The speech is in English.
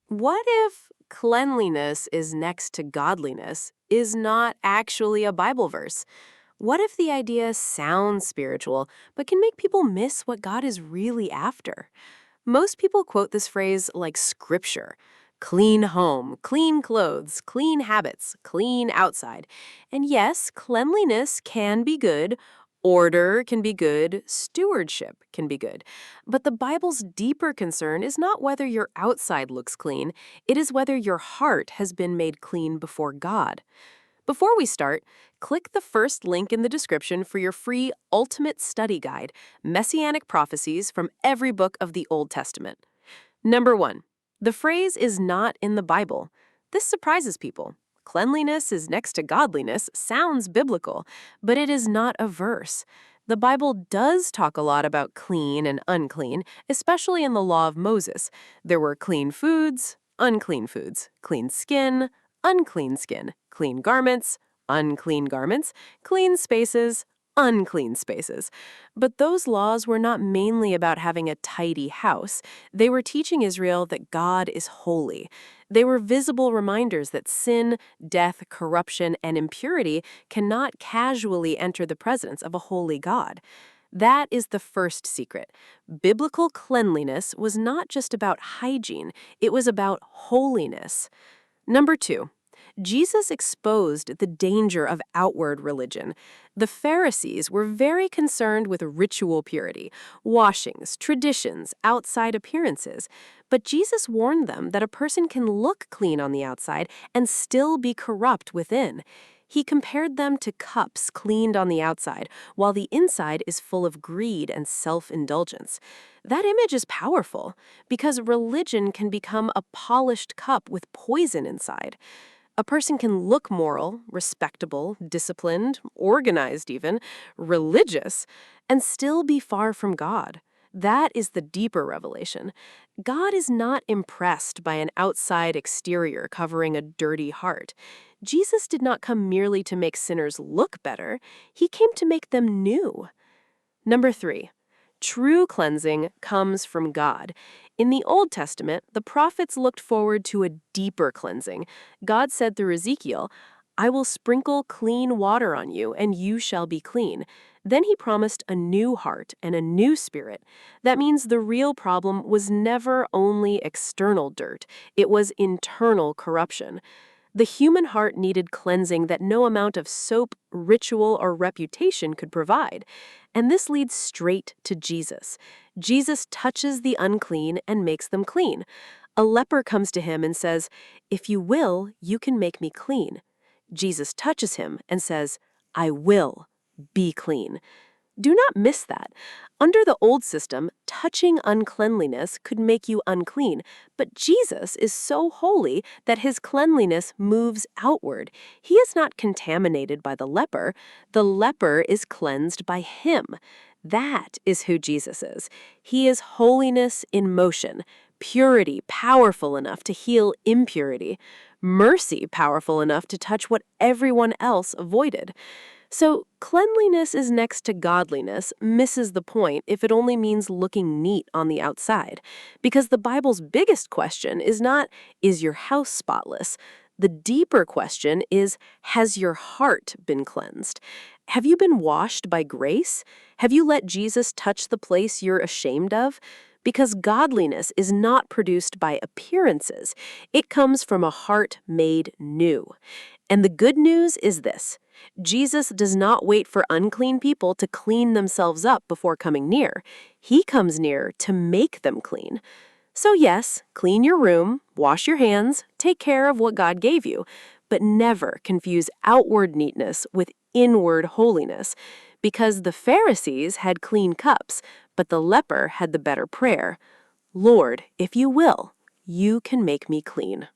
What if cleanliness is next to godliness is not actually a Bible verse? What if the idea sounds spiritual, but can make people miss what God is really after? Most people quote this phrase like scripture: clean home, clean clothes, clean habits, clean outside. And yes, cleanliness can be good, order can be good, stewardship can be good. But the Bible's deeper concern is not whether your outside looks clean, it is whether your heart has been made clean before God. Before we start, click the first link in the description for your free ultimate study guide, Messianic Prophecies from Every Book of the Old Testament. Number 1. The phrase is not in the Bible. This surprises people. Cleanliness is next to godliness sounds biblical, but it is not a verse. The Bible does talk a lot about clean and unclean, especially in the Law of Moses. There were clean foods, clean skin, unclean skin, clean garments, unclean garments, clean spaces, unclean spaces. But those laws were not mainly about having a tidy house. They were teaching Israel that God is holy. They were visible reminders that sin, death, corruption, and impurity cannot casually enter the presence of a holy God. That is the first secret. Biblical cleanliness was not just about hygiene, it was about holiness. Number 2. Jesus exposed the danger of outward religion. The Pharisees were very concerned with ritual purity, washings, traditions, outside appearances. But Jesus warned them that a person can look clean on the outside and still be corrupt within. He compared them to cups cleaned on the outside, while the inside is full of greed and self-indulgence. That image is powerful, because religion can become a polished cup with poison inside. A person can look moral, respectable, disciplined, organized even, religious, and still be far from God. That is the deeper revelation. God is not impressed by an outside exterior covering a dirty heart. Jesus did not come merely to make sinners look better. He came to make them new. Number 3. True cleansing comes from God. In the Old Testament, the prophets looked forward to a deeper cleansing. God said through Ezekiel, "I will sprinkle clean water on you, and you shall be clean." Then he promised a new heart and a new spirit. That means the real problem was never only external dirt, it was internal corruption. The human heart needed cleansing that no amount of soap, ritual, or reputation could provide. And this leads straight to Jesus. Jesus touches the unclean and makes them clean. A leper comes to him and says, "If you will, you can make me clean." Jesus touches him and says, "I will be clean." Do not miss that. Under the old system, touching uncleanliness could make you unclean, but Jesus is so holy that his cleanliness moves outward. He is not contaminated by the leper is cleansed by him. That is who Jesus is. He is holiness in motion, purity powerful enough to heal impurity, mercy powerful enough to touch what everyone else avoided. So, cleanliness is next to godliness misses the point if it only means looking neat on the outside. Because the Bible's biggest question is not, is your house spotless? The deeper question is, has your heart been cleansed? Have you been washed by grace? Have you let Jesus touch the place you're ashamed of? Because godliness is not produced by appearances. It comes from a heart made new. And the good news is this: Jesus does not wait for unclean people to clean themselves up before coming near. He comes near to make them clean. So yes, clean your room, wash your hands, take care of what God gave you, but never confuse outward neatness with inward holiness, because the Pharisees had clean cups, but the leper had the better prayer: "Lord, if you will, you can make me clean."